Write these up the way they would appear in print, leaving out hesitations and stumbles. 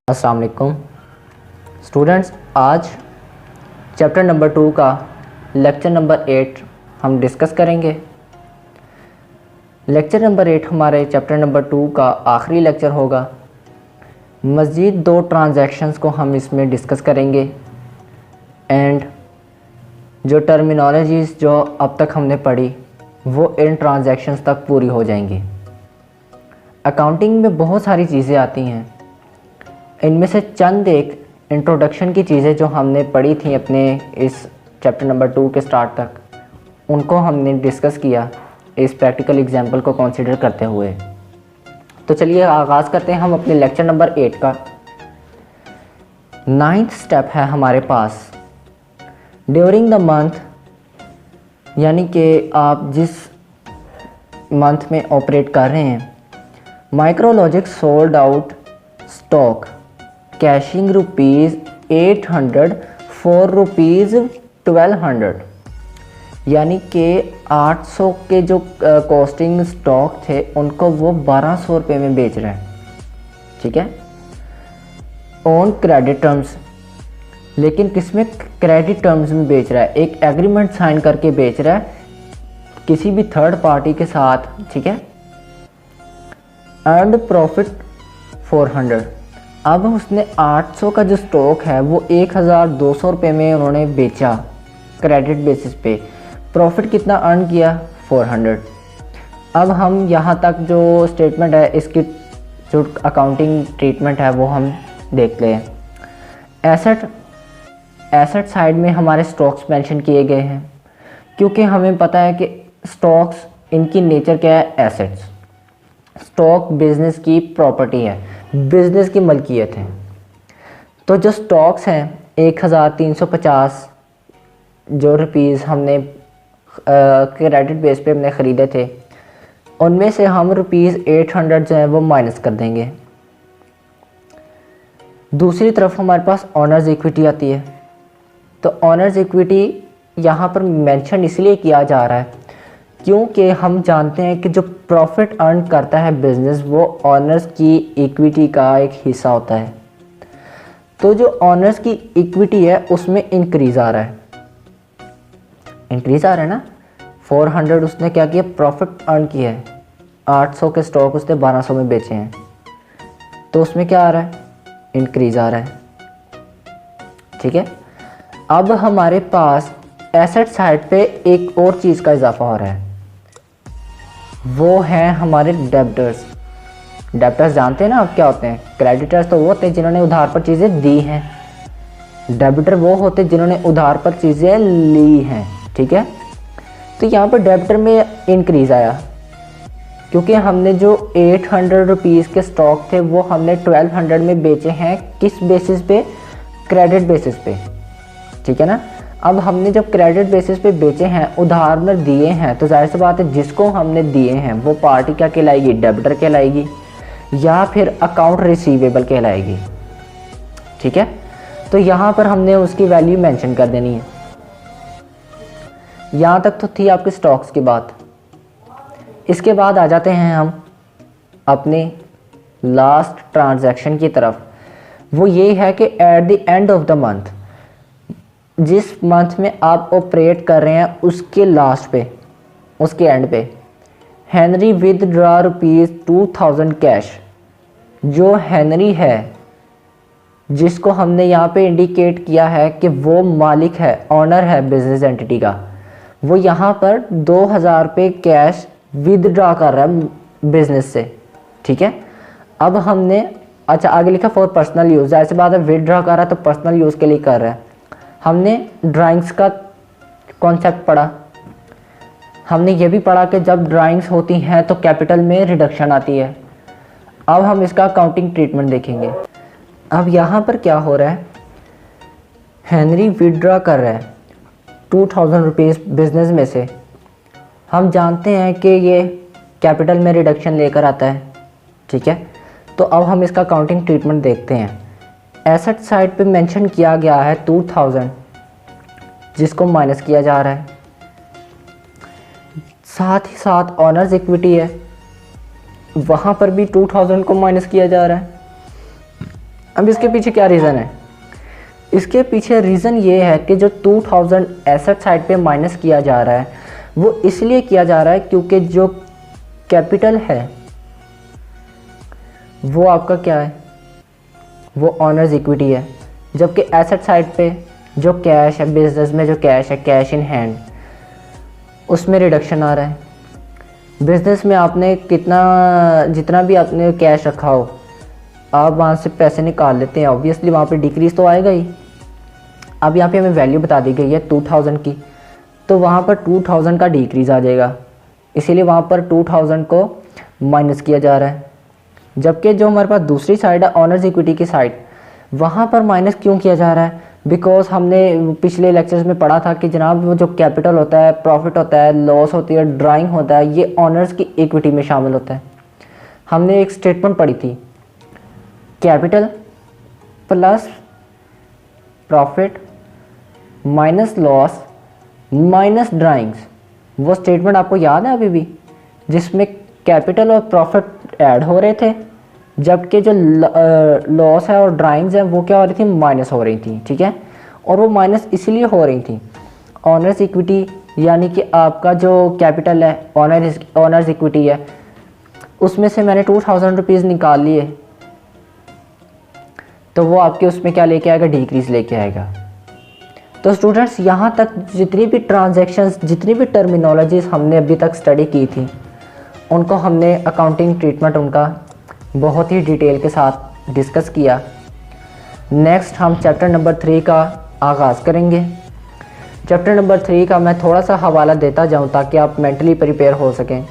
अस्सलाम वालेकुम स्टूडेंट्स। आज चैप्टर नंबर 2 का लेक्चर नंबर 8 हम डिस्कस करेंगे। लेक्चर नंबर 8 हमारे चैप्टर नंबर 2 का आखिरी लेक्चर होगा। मज़ीद 2 ट्रांजैक्शंस को हम इसमें डिस्कस करेंगे एंड जो टर्मिनोलॉजीज़ जो अब तक हमने पढ़ी वो इन ट्रांजैक्शंस तक पूरी हो जाएंगी। अकाउंटिंग में बहुत सारी चीज़ें आती हैं, इनमें से चंद एक इंट्रोडक्शन की चीज़ें जो हमने पढ़ी थी अपने इस चैप्टर नंबर 2 के स्टार्ट तक, उनको हमने डिस्कस किया इस प्रैक्टिकल एग्जाम्पल को कंसीडर करते हुए। तो चलिए आगाज़ करते हैं हम अपने लेक्चर नंबर 8 का। 9th स्टेप है हमारे पास ड्यूरिंग द मंथ, यानी कि आप जिस मंथ में ऑपरेट कर रहे हैं। Micrologic sold out stock cashing ₹800 for ₹1200, यानी कि 800 के जो कॉस्टिंग स्टॉक थे उनको वो 1200 रुपये में बेच रहे हैं। ठीक है, ऑन क्रेडिट टर्म्स, लेकिन किसमें क्रेडिट टर्म्स में बेच रहा है, एक एग्रीमेंट साइन करके बेच रहा है किसी भी थर्ड पार्टी के साथ। ठीक है, अर्नड प्रॉफिट 400। अब उसने 800 का जो स्टॉक है वो 1200 रुपये में उन्होंने बेचा क्रेडिट बेसिस पे। प्रॉफिट कितना अर्न किया? 400। अब हम यहाँ तक जो स्टेटमेंट है इसकी जो अकाउंटिंग ट्रीटमेंट है वो हम देख लें। एसेट साइड में हमारे स्टॉक्स मेंशन किए गए हैं, क्योंकि हमें पता है कि स्टॉक्स इनकी नेचर क्या है, एसेट्स। स्टॉक बिजनेस की प्रॉपर्टी है, बिजनेस की मलकियत है। तो जो स्टॉक्स हैं 1350 जो रुपीज़ हमने क्रेडिट बेस पे हमने ख़रीदे थे, उनमें से हम ₹800 जो है वो माइनस कर देंगे। दूसरी तरफ हमारे पास ऑनर्स इक्विटी आती है। तो ऑनर्स इक्विटी यहाँ पर मेंशन इसलिए किया जा रहा है क्योंकि हम जानते हैं कि जो प्रॉफिट अर्न करता है बिजनेस वो ऑनर्स की इक्विटी का एक हिस्सा होता है। तो जो ऑनर्स की इक्विटी है उसमें इंक्रीज़ आ रहा है, ना। 400 उसने क्या किया, प्रॉफिट अर्न किया है। 800 के स्टॉक उसने 1200 में बेचे हैं, तो उसमें क्या आ रहा है, इंक्रीज़ आ रहा है। ठीक है, अब हमारे पास एसेट साइड पे एक और चीज़ का इजाफा हो रहा है, वो हैं हमारे डेब्टर्स। डेब्टर्स जानते हैं ना आप क्या होते हैं? क्रेडिटर्स तो वो होते हैं जिन्होंने उधार पर चीज़ें दी हैं, डेबिटर वो होते हैं जिन्होंने उधार पर चीज़ें ली हैं। ठीक है, तो यहाँ पर डेबिटर में इंक्रीज़ आया क्योंकि हमने जो 800 रुपीज़ के स्टॉक थे वो हमने 1200 में बेचे हैं। किस बेसिस पे? क्रेडिट बेसिस पे। ठीक है ना। अब हमने जब क्रेडिट बेसिस पे बेचे हैं, उधार में दिए हैं, तो जाहिर सी बात है जिसको हमने दिए हैं वो पार्टी क्या कहलाएगी, डेबिटर कहलाएगी या फिर अकाउंट रिसीवेबल कहलाएगी। ठीक है, तो यहाँ पर हमने उसकी वैल्यू मेंशन कर देनी है। यहाँ तक तो थी आपके स्टॉक्स की बात। इसके बाद आ जाते हैं हम अपने लास्ट ट्रांजैक्शन की तरफ। वो ये है कि at the end of the month, जिस मंथ में आप ऑपरेट कर रहे हैं उसके लास्ट पे, उसके एंड पे, हेनरी विदड्रॉ ₹2000 कैश। जो हेनरी है जिसको हमने यहाँ पे इंडिकेट किया है कि वो मालिक है, ऑनर है बिजनेस एंटिटी का, वो यहाँ पर 2000 रुपये कैश विदड्रॉ कर रहा है बिजनेस से। ठीक है, अब हमने अच्छा आगे लिखा फॉर पर्सनल यूज़। ऐसे बात है, विदड्रॉ कर रहा है तो पर्सनल यूज़ के लिए कर रहा है। हमने ड्राइंग्स का कॉन्सेप्ट पढ़ा, हमने ये भी पढ़ा कि जब ड्राइंग्स होती हैं तो कैपिटल में रिडक्शन आती है। अब हम इसका अकाउंटिंग ट्रीटमेंट देखेंगे। अब यहाँ पर क्या हो रहा है, हेनरी विदड्रॉ कर रहा है 2000 रुपीज़ बिजनेस में से। हम जानते हैं कि ये कैपिटल में रिडक्शन लेकर आता है। ठीक है, तो अब हम इसका अकाउंटिंग ट्रीटमेंट देखते हैं। एसेट साइड पे मेंशन किया गया है 2000, जिसको माइनस किया जा रहा है। साथ ही साथ ऑनर्स इक्विटी है, वहाँ पर भी 2000 को माइनस किया जा रहा है। अब इसके पीछे क्या रीज़न है? इसके पीछे रीज़न ये है कि जो 2000 एसेट साइड पे माइनस किया जा रहा है वो इसलिए किया जा रहा है क्योंकि जो कैपिटल है वो आपका क्या है, वो ऑनर्स इक्विटी है, जबकि एसेट साइड पे जो कैश है, बिजनेस में जो कैश है, कैश इन हैंड, उसमें रिडक्शन आ रहा है। बिजनेस में आपने जितना भी आपने कैश रखा हो, आप वहाँ से पैसे निकाल लेते हैं, ऑब्वियसली वहाँ पे डिक्रीज़ तो आएगा ही। अब यहाँ पे हमें वैल्यू बता दी गई है 2000 की, तो वहाँ पर 2000 का डिक्रीज़ आ जाएगा, इसीलिए वहाँ पर 2000 को माइनस किया जा रहा है। जबकि जो हमारे पास दूसरी साइड है ऑनर्स इक्विटी की साइड, वहाँ पर माइनस क्यों किया जा रहा है? बिकॉज हमने पिछले लेक्चर्स में पढ़ा था कि जनाब वो जो कैपिटल होता है, प्रॉफिट होता है, लॉस होती है, ड्राइंग होता है, ये ऑनर्स की इक्विटी में शामिल होता है। हमने एक स्टेटमेंट पढ़ी थी, capital plus profit minus loss minus drawings. वो स्टेटमेंट आपको याद है अभी भी, जिसमें कैपिटल और प्रॉफिट ऐड हो रहे थे, जबकि जो लॉस है और ड्राइंग्स हैं वो क्या हो रही थी, माइनस हो रही थी। ठीक है, और वो माइनस इसलिए हो रही थी, ऑनर्स इक्विटी यानी कि आपका जो कैपिटल है, ऑनर्स इक्विटी है, उसमें से मैंने 2000 रुपीज़ निकाल लिए, तो वो आपके उसमें क्या लेके आएगा, डिक्रीज लेके आएगा। तो स्टूडेंट्स, यहाँ तक जितनी भी ट्रांजैक्शंस, जितनी भी टर्मिनोलॉजीज हमने अभी तक स्टडी की थी, उनको हमने अकाउंटिंग ट्रीटमेंट उनका बहुत ही डिटेल के साथ डिस्कस किया। नेक्स्ट हम चैप्टर नंबर 3 का आगाज़ करेंगे। चैप्टर नंबर 3 का मैं थोड़ा सा हवाला देता जाऊं ताकि आप मेंटली प्रिपेयर हो सकें।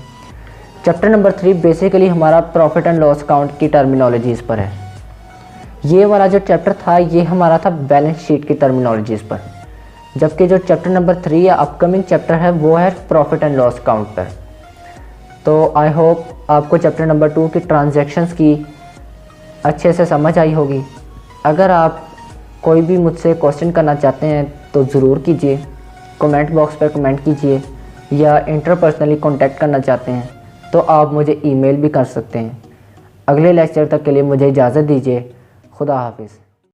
चैप्टर नंबर 3 बेसिकली हमारा प्रॉफिट एंड लॉस अकाउंट की टर्मिनोलॉजीज़ पर है। ये वाला जो चैप्टर था ये हमारा था बैलेंस शीट की टर्मिनोलॉजीज़ पर, जबकि जो चैप्टर नंबर 3 या अपकमिंग चैप्टर है वो है प्रॉफिट एंड लॉस अकाउंट पर। तो आई होप आपको चैप्टर नंबर 2 की ट्रांजैक्शंस की अच्छे से समझ आई होगी। अगर आप कोई भी मुझसे क्वेश्चन करना चाहते हैं तो ज़रूर कीजिए, कमेंट बॉक्स पर कमेंट कीजिए, या इंटरपर्सनली कांटेक्ट करना चाहते हैं तो आप मुझे ईमेल भी कर सकते हैं। अगले लेक्चर तक के लिए मुझे इजाज़त दीजिए। खुदा हाफिज़।